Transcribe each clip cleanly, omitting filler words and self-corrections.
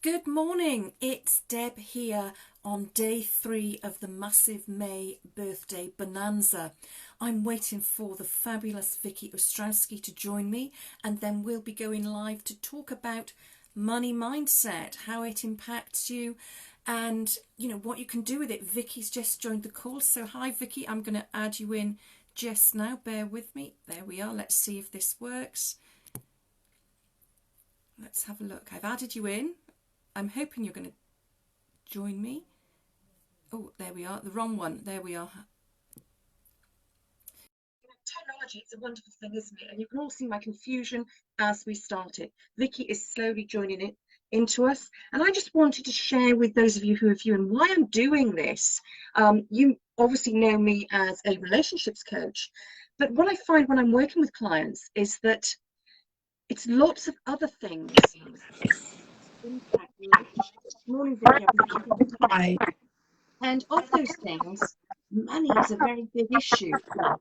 Good morning, it's Deb here on day 3 of the massive May birthday Bonanza. I'm waiting for the fabulous Vicki Ostrowski to join me, and then we'll be going live to talk about money mindset, how it impacts you, and what you can do with it. Vicki's just joined the call, so hi Vicki, I'm going to add you in just now, bear with me. There we are, let's see if this works. Let's have a look. I've added you in. I'm hoping you're going to join me. Oh, there we are. The wrong one. There we are. Technology, it's a wonderful thing, isn't it? And you can all see my confusion as we started. Vicki is slowly joining it into us. And I just wanted to share with those of you who are viewing why I'm doing this. You obviously know me as a relationships coach. But what I find when I'm working with clients is that it's lots of other things. Morning, Vicki. Hi. And of those things, money is a very big issue.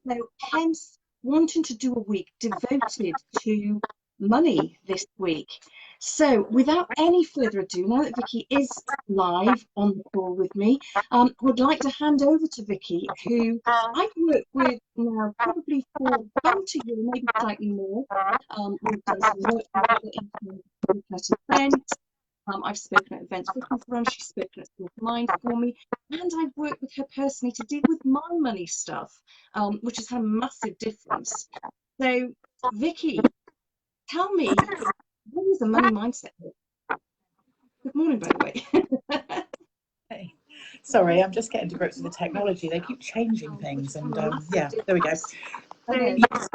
So hence wanting to do a week devoted to money this week. So without any further ado, now that Vicki is live on the call with me, I would like to hand over to Vicki, who I've worked with now probably for about a year, maybe slightly more. We've done some work together in events. I've spoken at events with her for her, she's spoken at School of Mind for me, and I've worked with her personally to deal with my money stuff, which has had a massive difference. So, Vicki, tell me, what is a money mindset? Good morning, by the way. Hey. Sorry, I'm just getting to grips with the technology. They keep changing things, and yeah, there we go. Yes,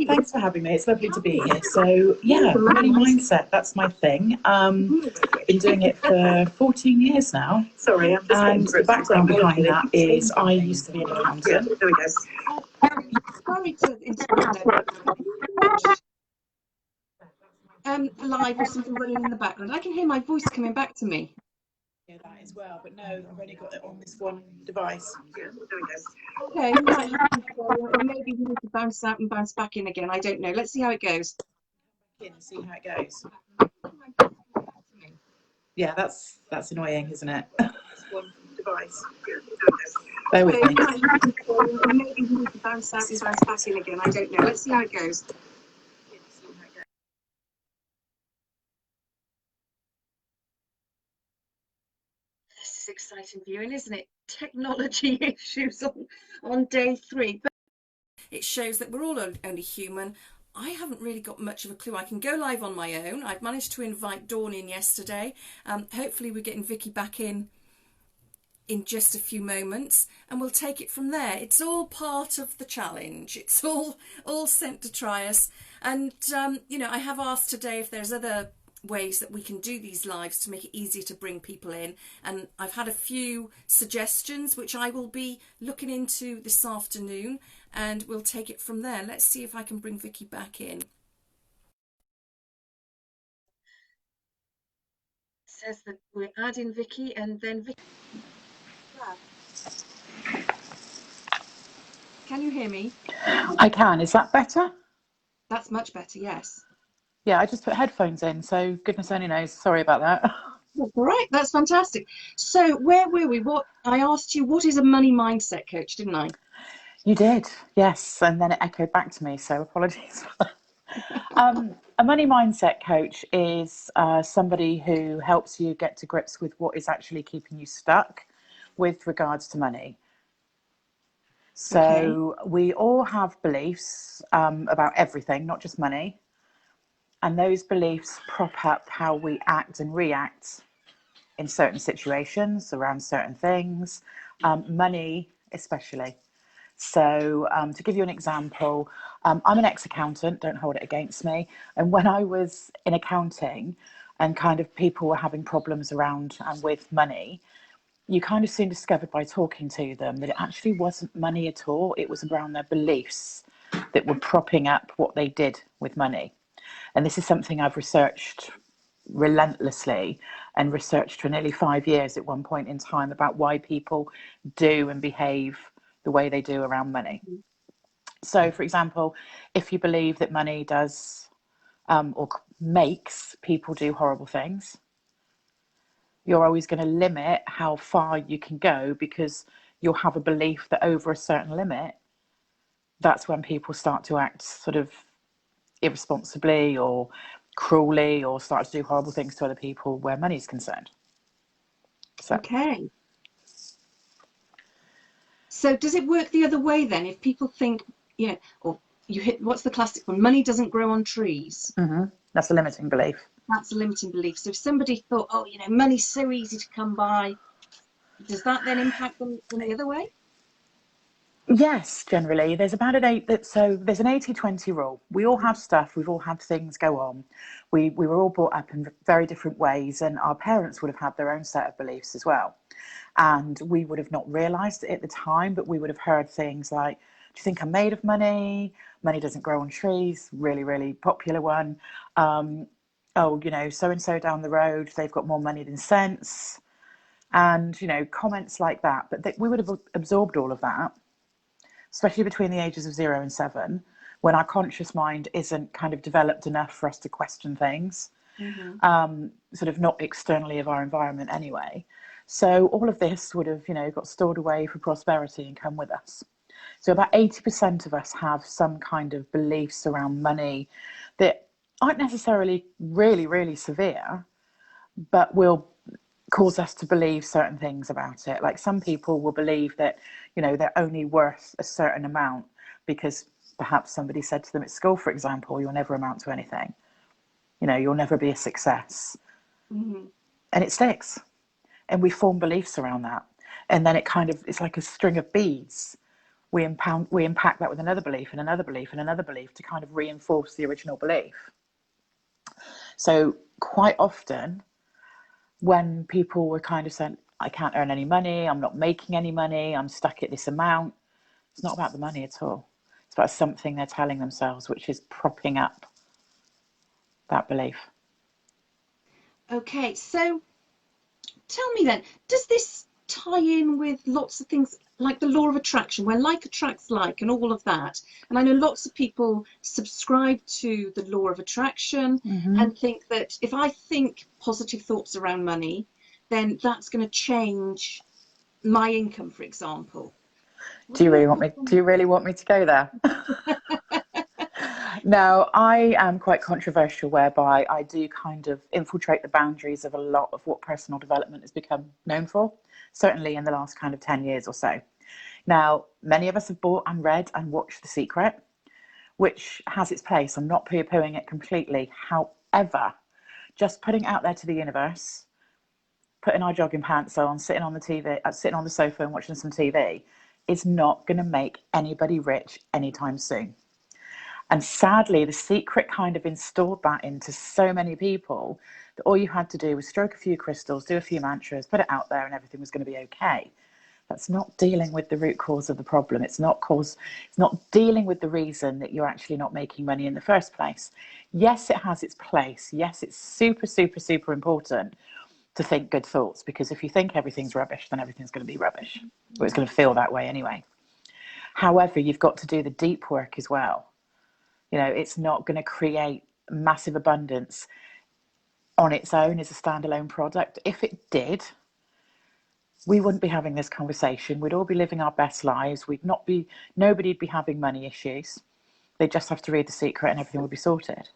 thanks for having me. It's lovely to be here. So yeah, money mindset, that's my thing. Been doing it for 14 years now. Sorry, and the background behind that is I used to be an accountant. There we go. Sorry to interrupt. Live with something running in the background. I can hear my voice coming back to me. Yeah, that as well, but no, I've only got it on this one device. Yeah, there we go. Okay, we might have to, or maybe we need to bounce out and bounce back in again. I don't know. Let's see how it goes. See how it goes. Yeah, that's annoying, isn't it? This one device. Bear with me. Maybe we need to bounce out and bounce back in again. I don't know. Let's see how it goes. This is exciting viewing, isn't it? Technology issues on day 3. But it shows that we're all only human. I haven't really got much of a clue. I can go live on my own. I've managed to invite Dawn in yesterday. Hopefully we're getting Vicki back in just a few moments, and we'll take it from there. It's all part of the challenge. It's all sent to try us. And I have asked today if there's other ways that we can do these lives to make it easier to bring people in, and I've had a few suggestions which I will be looking into this afternoon, and we'll take it from there. Let's see if I can bring Vicki back in. It says that we're adding Vicki, and then Vicki. Can you hear me? I can. Is that better? That's much better, yes. Yeah, I just put headphones in, so goodness only knows. Sorry about that. That's all right. That's fantastic. So where were we? I asked you, what is a money mindset coach, didn't I? You did, yes, and then it echoed back to me, so apologies for that. A money mindset coach is somebody who helps you get to grips with what is actually keeping you stuck with regards to money. So we all have beliefs about everything, not just money. And those beliefs prop up how we act and react in certain situations, around certain things, money especially. So to give you an example, I'm an ex-accountant, don't hold it against me. And when I was in accounting and kind of people were having problems around and with money, you kind of soon discovered by talking to them that it actually wasn't money at all. It was around their beliefs that were propping up what they did with money. And this is something I've researched relentlessly and researched for nearly 5 years at one point in time about why people do and behave the way they do around money. So, for example, if you believe that money does or makes people do horrible things, you're always going to limit how far you can go, because you'll have a belief that over a certain limit, that's when people start to act sort of irresponsibly or cruelly, or start to do horrible things to other people where money's concerned. So. Okay. So does it work the other way then? If people think, or you hit, what's the classic one? Money doesn't grow on trees. Mm-hmm. That's a limiting belief. That's a limiting belief. So if somebody thought, oh, money's so easy to come by, does that then impact them in the other way? Yes, generally. There's about there's an 80-20 rule. We all have stuff, we've all had things go on. We were all brought up in very different ways, and our parents would have had their own set of beliefs as well. And we would have not realised it at the time, but we would have heard things like, do you think I'm made of money? Money doesn't grow on trees, really, really popular one. Oh, so-and-so down the road, they've got more money than sense. And, comments like that. But we would have absorbed all of that, especially between the ages of 0 and 7, when our conscious mind isn't kind of developed enough for us to question things, sort of not externally of our environment anyway. So all of this would have, got stored away for prosperity and come with us. So about 80% of us have some kind of beliefs around money that aren't necessarily really, really severe, but will cause us to believe certain things about it. Like some people will believe that, they're only worth a certain amount because perhaps somebody said to them at school, for example, you'll never amount to anything. You'll never be a success. Mm-hmm. And it sticks. And we form beliefs around that. And then it's like a string of beads. We impact that with another belief and another belief and another belief to kind of reinforce the original belief. So quite often, when people were kind of saying, I can't earn any money, I'm not making any money, I'm stuck at this amount, it's not about the money at all. It's about something they're telling themselves, which is propping up that belief. Okay, so tell me then, does this tie in with lots of things like the law of attraction, where like attracts like and all of that? And I know lots of people subscribe to the law of attraction and think that if I think positive thoughts around money, then that's going to change my income, for example. Do you really want me to go there? No, I am quite controversial, whereby I do kind of infiltrate the boundaries of a lot of what personal development has become known for, certainly in the last kind of 10 years or so. Now, many of us have bought and read and watched The Secret, which has its place. I'm not poo-pooing it completely. However, just putting it out there to the universe, putting our jogging pants on, sitting on the sofa and watching some TV, is not going to make anybody rich anytime soon. And sadly, The Secret kind of installed that into so many people that all you had to do was stroke a few crystals, do a few mantras, put it out there, and everything was going to be okay. That's not dealing with the root cause of the problem. It's not dealing with the reason that you're actually not making money in the first place. Yes, it has its place. Yes, it's super, super, super important to think good thoughts, because if you think everything's rubbish, then everything's going to be rubbish. Or it's going to feel that way anyway. However, you've got to do the deep work as well. It's not going to create massive abundance on its own as a standalone product. If it did, we wouldn't be having this conversation. We'd all be living our best lives. Nobody'd be having money issues. They'd just have to read The Secret and everything would be sorted.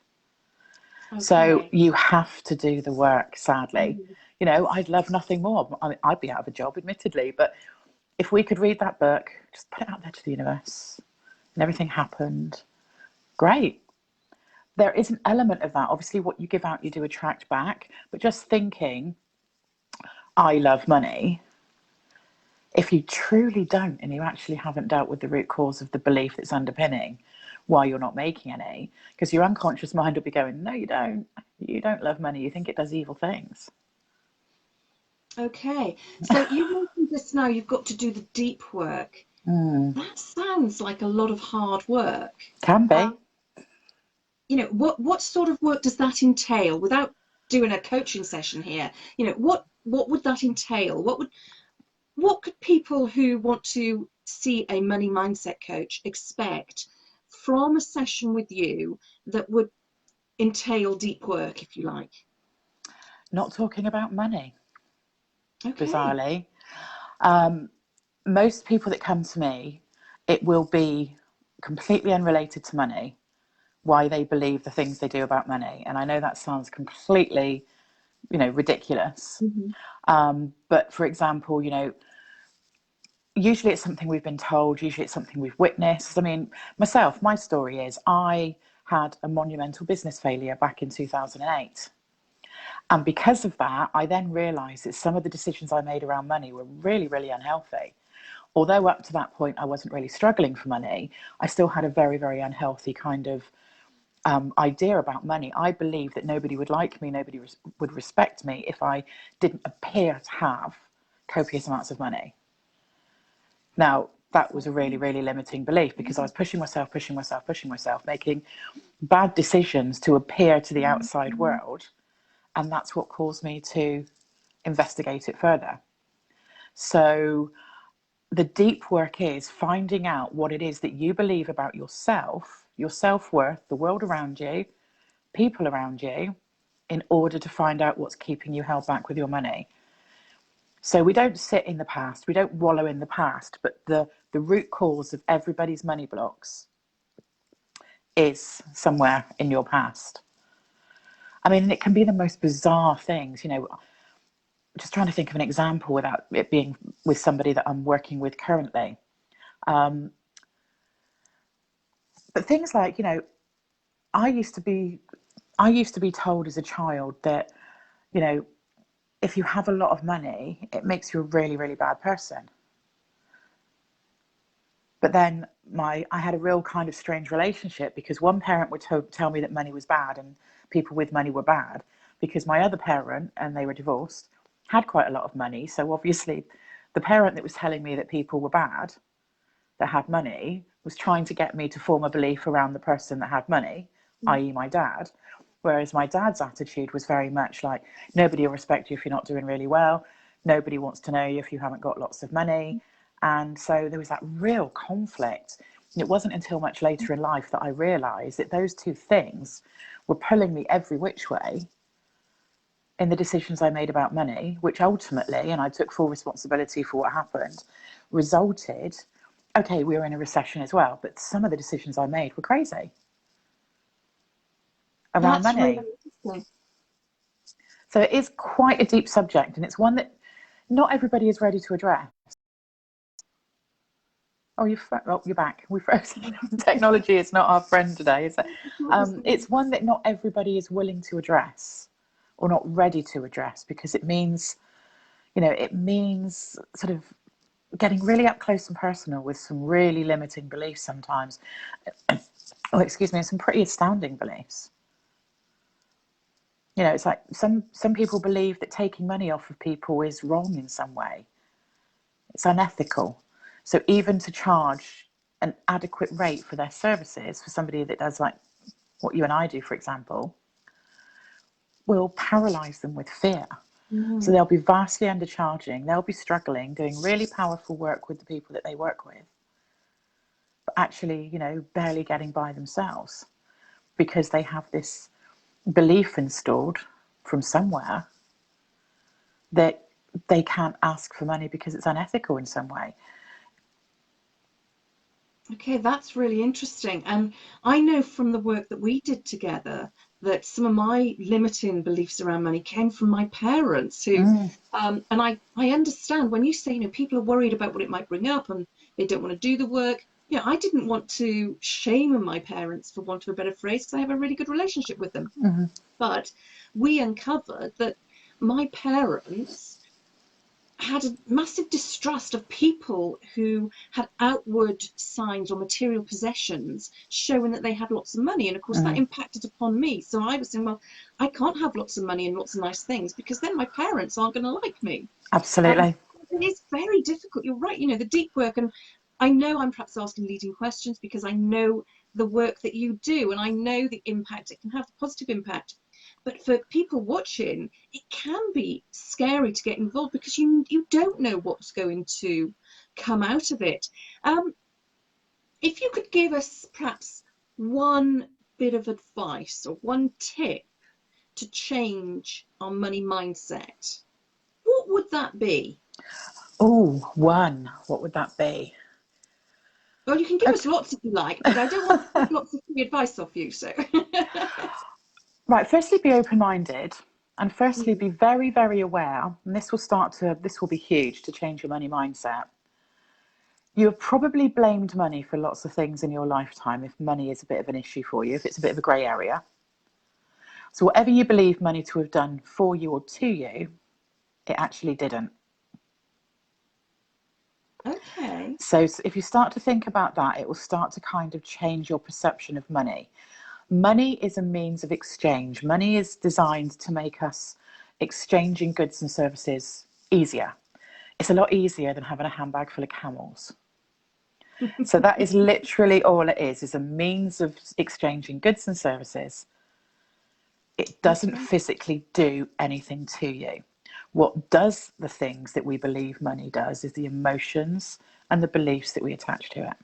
Okay. So you have to do the work, sadly. I'd love nothing more. I'd be out of a job, admittedly, but if we could read that book, just put it out there to the universe, and everything happened, great. There is an element of that. Obviously, what you give out, you do attract back. But just thinking, I love money, if you truly don't, and you actually haven't dealt with the root cause of the belief that's underpinning why you're not making any, because your unconscious mind will be going, no, you don't. You don't love money. You think it does evil things. Okay. So you mentioned just now you've got to do the deep work. That sounds like a lot of hard work. Can be. What sort of work does that entail? Without doing a coaching session here, what would that entail? What could people who want to see a money mindset coach expect from a session with you that would entail deep work, if you like? Not talking about money. Okay. bizarrely. Most people that come to me, it will be completely unrelated to money, why they believe the things they do about money. And I know that sounds completely, ridiculous. Mhm. But for example, usually it's something we've been told, usually it's something we've witnessed. I mean, myself, my story is I had a monumental business failure back in 2008. And because of that, I then realized that some of the decisions I made around money were really, really unhealthy. Although up to that point I wasn't really struggling for money, I still had a very, very unhealthy kind of idea about money. I believed that nobody would like me, nobody would respect me if I didn't appear to have copious amounts of money. Now, that was a really, really limiting belief because I was pushing myself, making bad decisions to appear to the outside world. And that's what caused me to investigate it further. So the deep work is finding out what it is that you believe about yourself, your self-worth, the world around you, people around you, in order to find out what's keeping you held back with your money. So we don't sit in the past, we don't wallow in the past, but the root cause of everybody's money blocks is somewhere in your past. I mean, it can be the most bizarre things, just trying to think of an example without it being with somebody that I'm working with currently. But things like, I used to be told as a child that, you know, if you have a lot of money, it makes you a really, really bad person. But then I had a real kind of strange relationship because one parent would tell me that money was bad and people with money were bad, because my other parent, and they were divorced, had quite a lot of money. So obviously the parent that was telling me that people were bad, that had money, was trying to get me to form a belief around the person that had money, i.e. my dad. Whereas my dad's attitude was very much like, nobody will respect you if you're not doing really well. Nobody wants to know you if you haven't got lots of money. And so there was that real conflict. And it wasn't until much later in life that I realized that those two things were pulling me every which way in the decisions I made about money, which ultimately, and I took full responsibility for what happened, resulted, okay, we were in a recession as well, but some of the decisions I made were crazy around That's really money. interesting. So it is quite a deep subject, and it's one that not everybody is ready to address. Oh, you're back. We froze. Technology is not our friend today, is it? It's one that not everybody is willing to address or not ready to address, because it means, it means sort of getting really up close and personal with some really limiting beliefs sometimes. Oh, excuse me, some pretty astounding beliefs. It's like some people believe that taking money off of people is wrong in some way. It's unethical. So even to charge an adequate rate for their services for somebody that does like what you and I do, for example, will paralyze them with fear. So they'll be vastly undercharging. They'll be struggling, doing really powerful work with the people that they work with, but actually, barely getting by themselves because they have this belief installed from somewhere that they can't ask for money because it's unethical in some way. Okay, that's really interesting. And I know from the work that we did together that some of my limiting beliefs around money came from my parents who, and I understand when you say, people are worried about what it might bring up and they don't want to do the work. I didn't want to shame my parents, for want of a better phrase, because I have a really good relationship with them. But we uncovered that my parents had a massive distrust of people who had outward signs or material possessions showing that they had lots of money. And of course, that impacted upon me. So I was saying, well, I can't have lots of money and lots of nice things because then my parents aren't going to like me. Absolutely. It is very difficult. You're right, the deep work. And I know I'm perhaps asking leading questions because I know the work that you do and I know the impact it can have, the positive impact. But for people watching, it can be scary to get involved because you don't know what's going to come out of it. If you could give us perhaps one bit of advice or one tip to change our money mindset, what would that be? Oh, one. What would that be? Well, you can give us Okay. lots if you like, but I don't want to take lots of free advice off you. So, Right. Firstly, be open-minded, and firstly, Mm, be very, very aware. And this will be huge to change your money mindset. You have probably blamed money for lots of things in your lifetime if money is a bit of an issue for you, if it's a bit of a grey area. So whatever you believe money to have done for you or to you, it actually didn't. okay. So if you start to think about that, it will start to kind of change your perception of money. Money is a means of exchange. Money is designed to make us exchanging goods and services easier. It's a lot easier than having a handbag full of camels. So that is literally all it is a means of exchanging goods and services. It doesn't Okay. physically do anything to you. What does the things that we believe money does is the emotions and the beliefs that we attach to it.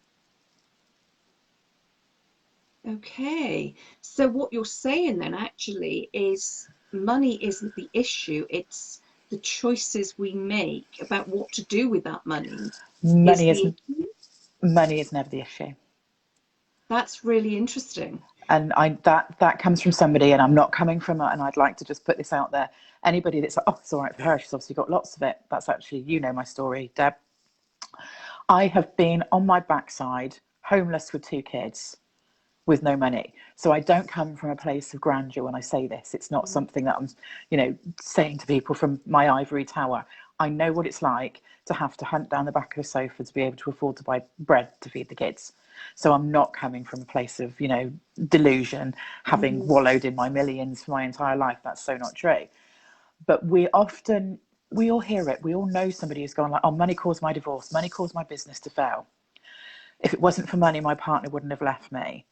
Okay. So what you're saying then actually is money isn't the issue, it's the choices we make about what to do with that money is Money is the issue. money is never the issue. That's really interesting. And that comes from somebody, and I'm not coming from it, and I'd like to just put this out there. Anybody that's like, oh, it's all right for her, she's obviously got lots of it. That's actually, my story, Deb. I have been on my backside, homeless with 2 kids, with no money. So I don't come from a place of grandeur when I say this. It's not Mm, something that I'm, saying to people from my ivory tower. I know what it's like to have to hunt down the back of a sofa to be able to afford to buy bread to feed the kids. So I'm not coming from a place of, delusion, having mhm, wallowed in my millions for my entire life. That's so not true. But we all hear it. We all know somebody who's gone like, oh, money caused my divorce. Money caused my business to fail. If it wasn't for money, my partner wouldn't have left me.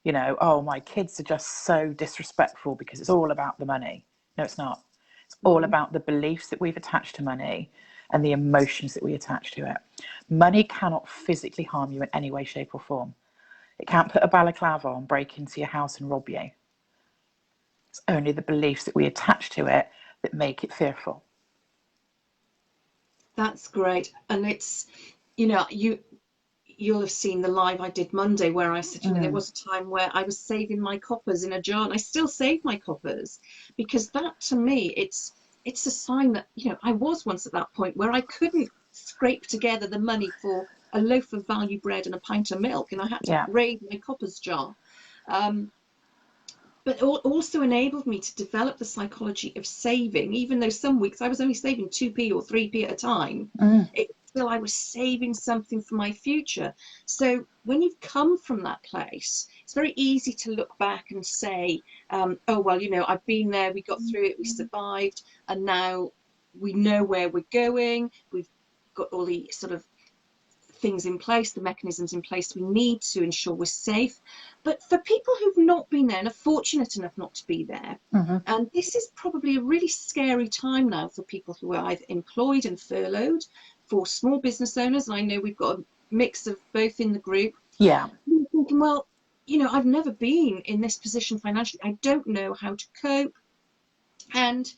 Oh, my kids are just so disrespectful because it's all about the money. No, it's not. It's all mhm. about the beliefs that we've attached to money and the emotions that we attach to it. Money cannot physically harm you in any way, shape, or form. It can't put a balaclava on, break into your house, and rob you. It's only the beliefs that we attach to it that make it fearful. That's great. And it's, you'll have seen the live I did Monday where I said, there Mm, was a time where I was saving my coppers in a jar, and I still save my coppers because that to me, it's a sign that, I was once at that point where I couldn't scrape together the money for a loaf of value bread and a pint of milk, and I had to yeah. raid my coppers jar. Um, but also enabled me to develop the psychology of saving, even though some weeks I was only saving 2p or 3p at a time. Mm, It still I was saving something for my future. So when you've come from that place, it's very easy to look back and say, oh well, I've been there, we got through it, we survived, and now we know where we're going, we've got all the sort of things in place, the mechanisms in place we need to ensure we're safe. But for people who've not been there and are fortunate enough not to be there, mm-hmm. and this is probably a really scary time now for people who are either employed and furloughed, for small business owners, and I know we've got a mix of both in the group, Yeah. thinking, well, I've never been in this position financially. I don't know how to cope. And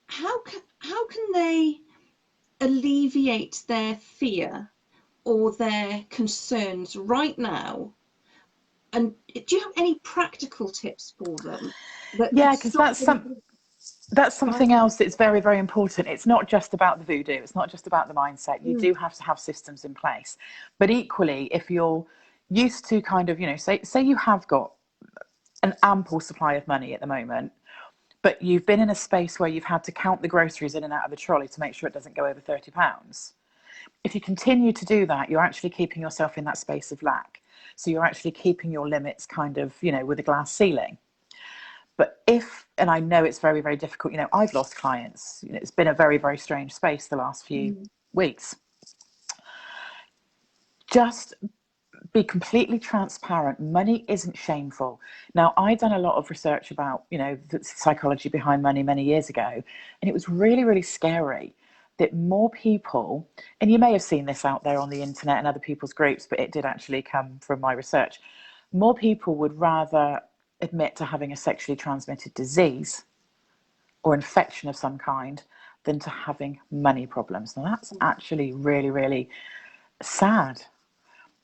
how can they alleviate their fear or their concerns right now? And do you have any practical tips for them that could Yeah, because stop them? that's Go ahead. something else that's very, very important. It's not just about the voodoo. It's not just about the mindset. You Mm, do have to have systems in place. But equally, if you're used to kind of, say you have got an ample supply of money at the moment, but you've been in a space where you've had to count the groceries in and out of the trolley to make sure it doesn't go over £30. If you continue to do that, you're actually keeping yourself in that space of lack. So you're actually keeping your limits kind of, with a glass ceiling. But and I know it's very, very difficult, I've lost clients, it's been a very, very strange space the last few mm, weeks. Just be completely transparent. Money isn't shameful. Now, I'd done a lot of research about, the psychology behind money many years ago, and it was really, really scary that more people, and you may have seen this out there on the internet and other people's groups, but it did actually come from my research. More people would rather admit to having a sexually transmitted disease or infection of some kind than to having money problems. Now, that's actually really, really sad.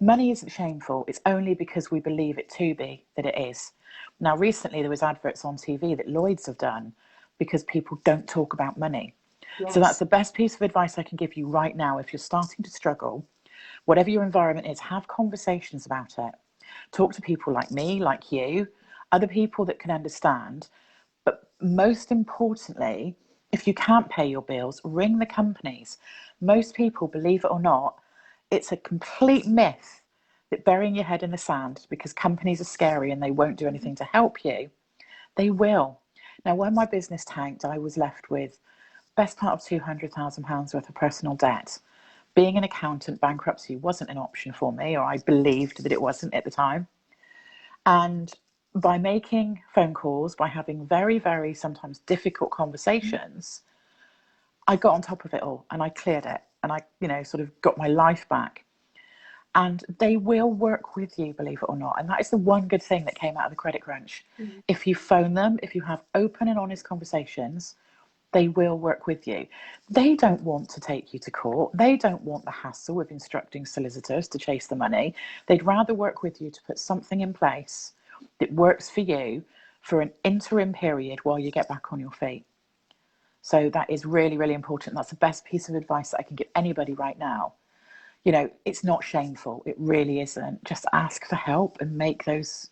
Money isn't shameful. It's only because we believe it to be that it is. Now, recently there was adverts on TV that Lloyd's have done because people don't talk about money. Yes. So that's the best piece of advice I can give you right now. If you're starting to struggle, whatever your environment is, have conversations about it. Talk to people like me, like you, other people that can understand. But most importantly, if you can't pay your bills, ring the companies. Most people, believe it or not, it's a complete myth that burying your head in the sand because companies are scary and they won't do anything to help you. They will. Now, when my business tanked, I was left with best part of £200,000 worth of personal debt. Being an accountant, bankruptcy wasn't an option for me, or I believed that it wasn't at the time. And by making phone calls, by having very, very sometimes difficult conversations, I got on top of it all and I cleared it and I, sort of got my life back. And they will work with you, believe it or not. And that is the one good thing that came out of the credit crunch. If you phone them, if you have open and honest conversations, they will work with you. They don't want to take you to court. They don't want the hassle of instructing solicitors to chase the money. They'd rather work with you to put something in place that works for you for an interim period while you get back on your feet. So that is really, really important. That's the best piece of advice that I can give anybody right now. It's not shameful. It really isn't. Just ask for help and make those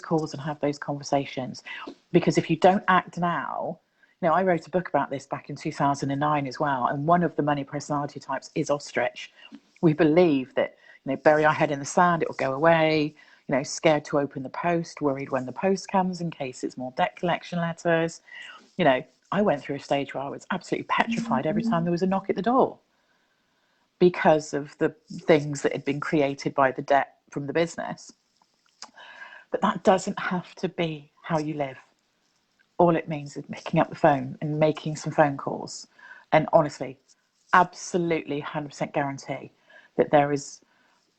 calls and have those conversations. Because if you don't act now, I wrote a book about this back in 2009 as well. And one of the money personality types is ostrich. We believe that, bury our head in the sand, it will go away. Scared to open the post, worried when the post comes in case it's more debt collection letters. I went through a stage where I was absolutely petrified every time there was a knock at the door, because of the things that had been created by the debt from the business. But that doesn't have to be how you live. All it means is picking up the phone and making some phone calls. And honestly, absolutely 100% guarantee that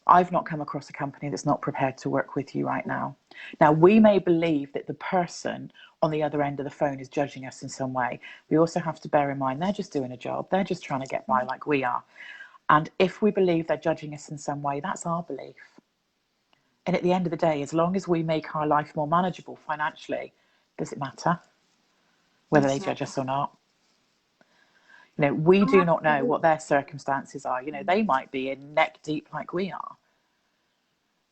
I've not come across a company that's not prepared to work with you right now. Now, we may believe that the person on the other end of the phone is judging us in some way. We also have to bear in mind they're just doing a job. They're just trying to get by like we are. And if we believe they're judging us in some way, that's our belief. And at the end of the day, as long as we make our life more manageable financially, does it matter whether they judge us or not? We do not know what their circumstances are. They might be in neck deep like we are.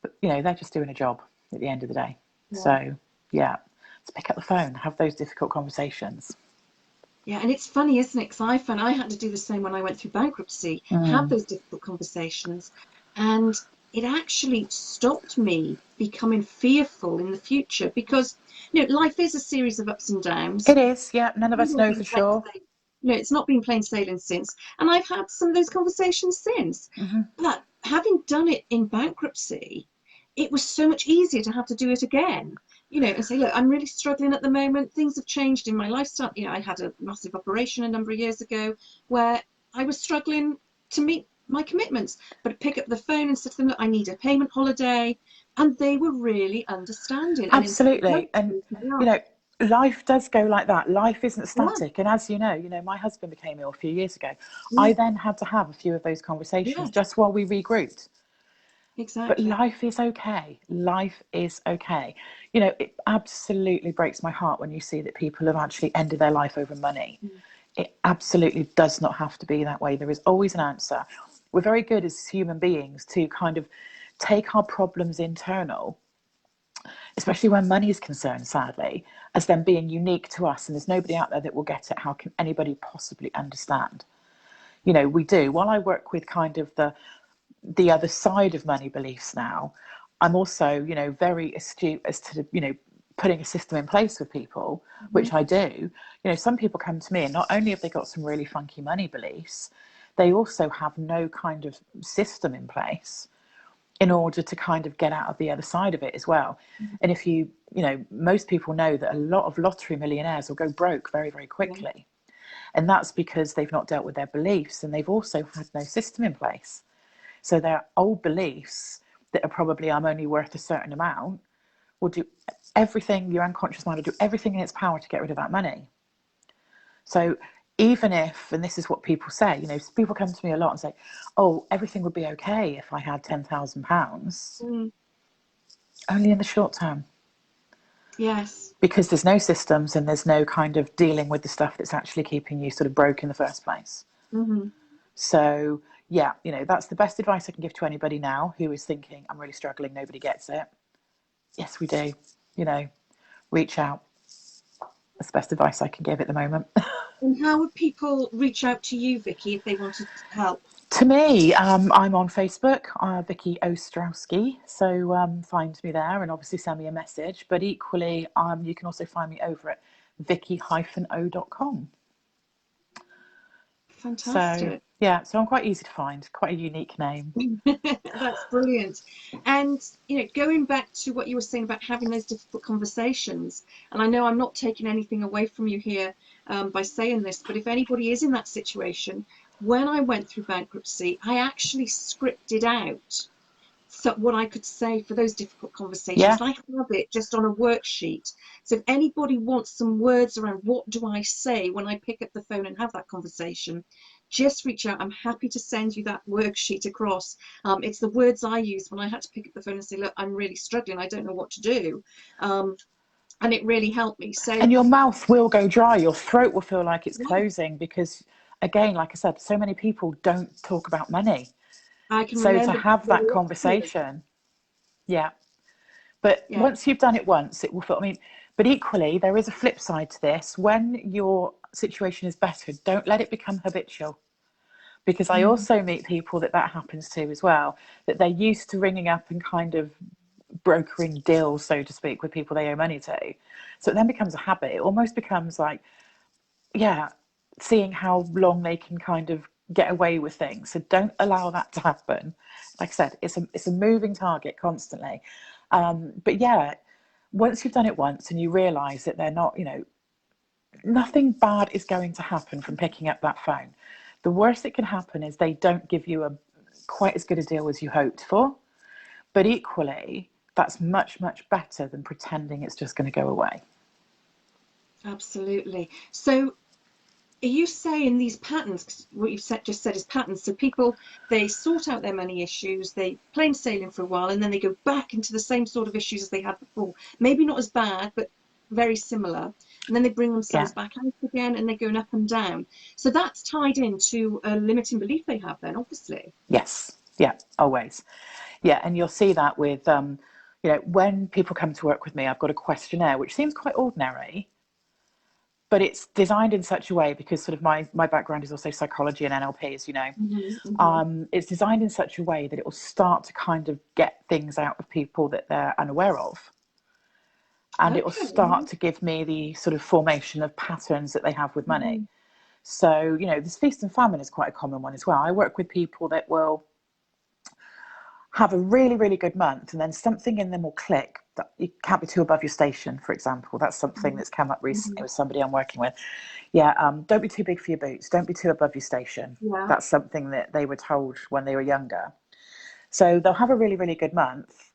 But, they're just doing a job at the end of the day. Yeah. So, let's pick up the phone, have those difficult conversations. Yeah, and it's funny, isn't it? Because I found I had to do the same when I went through bankruptcy, have those difficult conversations. And it actually stopped me becoming fearful in the future because, life is a series of ups and downs. It is, yeah. None of us know for sure. It's not been plain sailing since. And I've had some of those conversations since. But having done it in bankruptcy, it was so much easier to have to do it again. And say, look, I'm really struggling at the moment. Things have changed in my lifestyle. I had a massive operation a number of years ago where I was struggling to meet my commitments. But pick up the phone and say to them, look, I need a payment holiday. And they were really understanding. Absolutely. And, life does go like that. Life isn't static. And as you know, my husband became ill a few years ago. I then had to have a few of those conversations just while we regrouped. Exactly. But life is okay. Life is okay. It absolutely breaks my heart when you see that people have actually ended their life over money. It absolutely does not have to be that way. There is always an answer. We're very good as human beings to kind of take our problems internal, especially when money is concerned, sadly, as them being unique to us. And there's nobody out there that will get it. How can anybody possibly understand? We do. While I work with kind of the other side of money beliefs now, I'm also, very astute as to, putting a system in place with people, which I do. Some people come to me and not only have they got some really funky money beliefs, they also have no kind of system in place in order to kind of get out of the other side of it as well. And if most people know that a lot of lottery millionaires will go broke very, very quickly. And that's because they've not dealt with their beliefs and they've also had no system in place. So their old beliefs that are probably, I'm only worth a certain amount, will do everything, your unconscious mind will do everything in its power to get rid of that money. So even if, and this is what people say, you know, people come to me a lot and say, oh, everything would be okay if I had £10,000. Only in the short term. Yes. Because there's no systems and there's no kind of dealing with the stuff that's actually keeping you sort of broke in the first place. So yeah, you know, that's the best advice I can give to anybody now who is thinking, I'm really struggling, nobody gets it. Yes, we do. You know, reach out. That's the best advice I can give at the moment. And how would people reach out to you, Vicky, if they wanted help? To me, I'm on Facebook, Vicki Ostrowski. So find me there and obviously send me a message. But equally, you can also find me over at vicky-o.com. So Fantastic. yeah, so I'm quite easy to find, quite a unique name. That's brilliant. And you know, going back to what you were saying about having those difficult conversations, and I know I'm not taking anything away from you here by saying this, but if anybody is in that situation, when I went through bankruptcy, I actually scripted out so what I could say for those difficult conversations. Yeah. And I have it just on a worksheet. So if anybody wants some words around what do I say when I pick up the phone and have that conversation, just reach out. I'm happy to send you that worksheet across. It's the words I used when I had to pick up the phone and say, look, I'm really struggling. I don't know what to do. And it really helped me. So And your mouth will go dry. Your throat will feel like it's yeah, closing because, again, like I said, so many people don't talk about money. I can So to remember have the that lectures. conversation, yeah. But Yeah. once you've done it once, it will feel, I mean, but equally, there is a flip side to this. When your situation is better, don't let it become habitual. Because I Mm. also meet people that happens to as well, that they're used to ringing up and kind of brokering deals, so to speak, with people they owe money to. So it then becomes a habit. It almost becomes like, yeah, seeing how long they can kind of get away with things. So don't allow that to happen. Like I said, it's a moving target constantly. But yeah, once you've done it once and you realise that they're not, you know, nothing bad is going to happen from picking up that phone. The worst that can happen is they don't give you a quite as good a deal as you hoped for. But equally, that's much, much better than pretending it's just going to go away. Absolutely. So are you saying these patterns, 'cause what you've just said is patterns, so people, they sort out their money issues, they plain sailing for a while, and then they go back into the same sort of issues as they had before, maybe not as bad, but very similar, and then they bring Yeah. themselves back out again, and they're going up and down. So that's tied into a limiting belief they have then, obviously. Yes. Yeah. Always. Yeah. And you'll see that with, you know, when people come to work with me, I've got a questionnaire which seems quite ordinary, but it's designed in such a way because sort of my background is also psychology and NLP, as you know. It's designed in such a way that it will start to kind of get things out of people that they're unaware of. And it will Okay. start to give me the sort of formation of patterns that they have with money. So, you know, this feast and famine is quite a common one as well. I work with people that will have a really, really good month and then something in them will click. That you can't be too above your station, for example. That's something that's come up recently with somebody I'm working with. Yeah, don't be too big for your boots. Don't be too above your station. Yeah. That's something that they were told when they were younger. So they'll have a really, really good month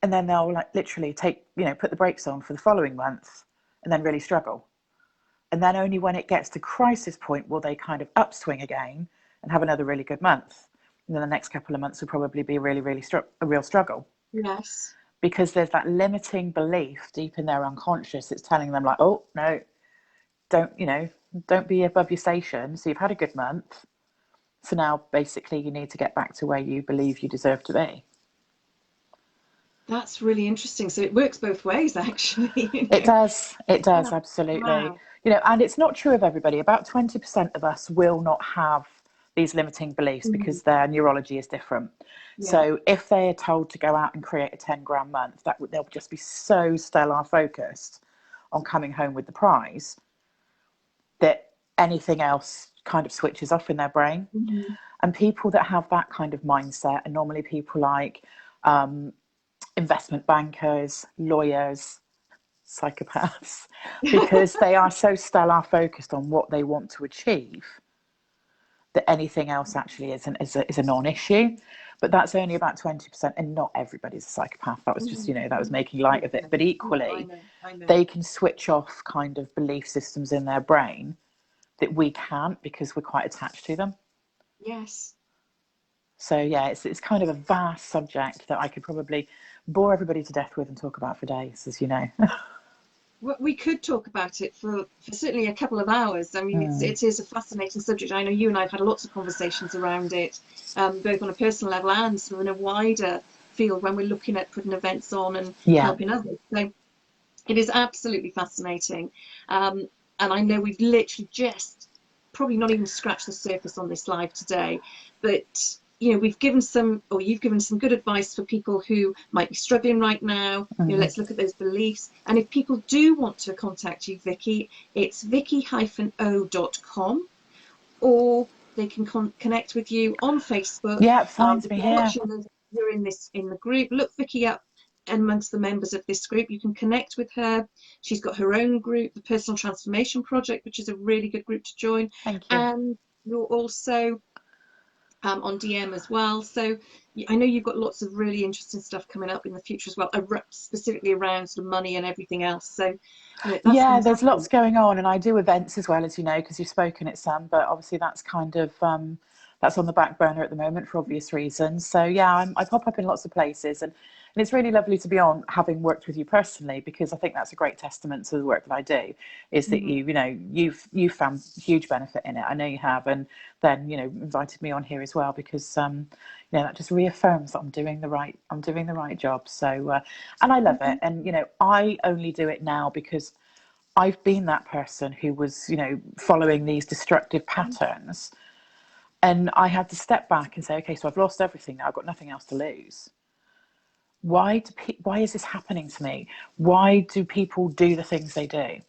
and then they'll like literally take, you know, put the brakes on for the following month and then really struggle. And then only when it gets to crisis point will they kind of upswing again and have another really good month. And then the next couple of months will probably be really, really a real struggle. Yes. Because there's that limiting belief deep in their unconscious that's telling them like, oh, no, don't, you know, don't be above your station. So you've had a good month. So now basically you need to get back to where you believe you deserve to be. That's really interesting. So it works both ways, actually. You It know. does. It does. Yeah. Absolutely. Wow. You know, and it's not true of everybody. About 20% of us will not have these limiting beliefs because their neurology is different. Yeah. So if they are told to go out and create a 10 grand month, they'll just be so stellar focused on coming home with the prize that anything else kind of switches off in their brain. And people that have that kind of mindset are normally people like investment bankers, lawyers, psychopaths, because they are so stellar focused on what they want to achieve that anything else actually is a non-issue. But that's only about 20%, and not everybody's a psychopath. That was just, you know, that was making light of it. But No, I equally, know. I know. they can switch off kind of belief systems in their brain that we can't because we're quite attached to them. Yes. So yeah, it's kind of a vast subject that I could probably bore everybody to death with and talk about for days, as you know. We could talk about it for certainly a couple of hours. I mean, it is a fascinating subject. I know you and I have had lots of conversations around it, both on a personal level and sort of in a wider field when we're looking at putting events on and Yeah. helping others. So it is absolutely fascinating. And I know we've literally just probably not even scratched the surface on this live today, but you know, we've given some, or you've given some good advice for people who might be struggling right now. You know, let's look at those beliefs. And if people do want to contact you, Vicki, it's vicky-o.com, or they can connect with you on Facebook. Yeah, find If me you're here. watching this, you're in the group, look Vicki up amongst the members of this group. You can connect with her. She's got her own group, the Personal Transformation Project, which is a really good group to join. Thank you. And you're also on DM as well. So I know you've got lots of really interesting stuff coming up in the future as well, specifically around sort of money and everything else. So you know, that's Yeah, fantastic. there's lots going on, and I do events as well, as you know, because you've spoken at some, but obviously that's kind of that's on the back burner at the moment for obvious reasons. So yeah, I pop up in lots of places, and it's really lovely to be on, having worked with you personally, because I think that's a great testament to the work that I do, is that you know, you've found huge benefit in it. I know you have, and then, you know, invited me on here as well, because you know, that just reaffirms that I'm doing the right job. So and I love it, and you know, I only do it now because I've been that person who was, you know, following these destructive patterns, and I had to step back and say, okay, so I've lost everything now, I've got nothing else to lose. Why is this happening to me? Why do people do the things they do?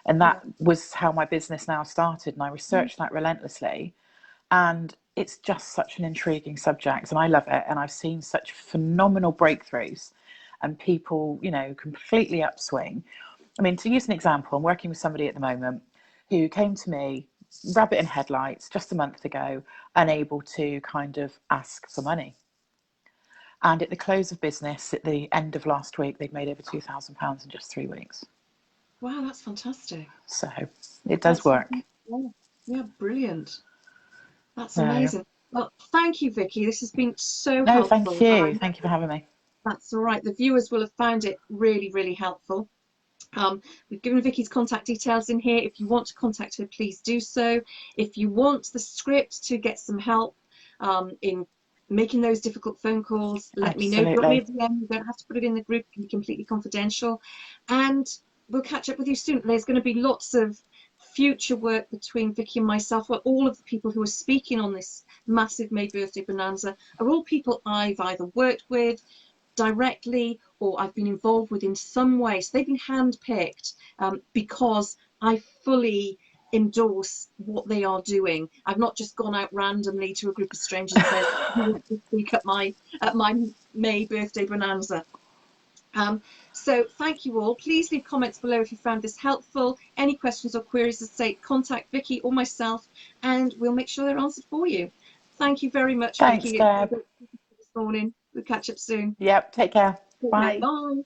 And that was how my business now started, and I researched that relentlessly, and it's just such an intriguing subject, and I love it, and I've seen such phenomenal breakthroughs and people, you know, completely upswing. I mean, to use an example, I'm working with somebody at the moment who came to me, rabbit in headlights, just a month ago, unable to kind of ask for money. And at the close of business, at the end of last week, they'd made over £2,000 in just 3 weeks. Wow, that's fantastic. So it does work. Yeah, brilliant. That's No, amazing. Well, thank you, Vicki. This has been so no, thank helpful. And I you. know Thank you for having me. that's all right. The viewers will have found it really, really helpful. We've given Vicki's contact details in here. If you want to contact her, please do so. If you want the script to get some help in making those difficult phone calls, let me know. Drop me a Absolutely. DM. You don't have to put it in the group. It can be completely confidential. And we'll catch up with you soon. There's going to be lots of future work between Vicki and myself. Well, all of the people who are speaking on this massive May Birthday Bonanza are all people I've either worked with directly or I've been involved with in some way. So they've been handpicked because I fully endorse what they are doing. I've not just gone out randomly to a group of strangers and said, "Who wants to speak at my May birthday bonanza?" So thank you all. Please leave comments below if you found this helpful. Any questions or queries, as I say, contact Vicki or myself, and we'll make sure they're answered for you. Thank you very much, Thanks, Vicki. It's been Deb. great this morning. We'll catch up soon. Yep, take care. Take care. Bye. Bye.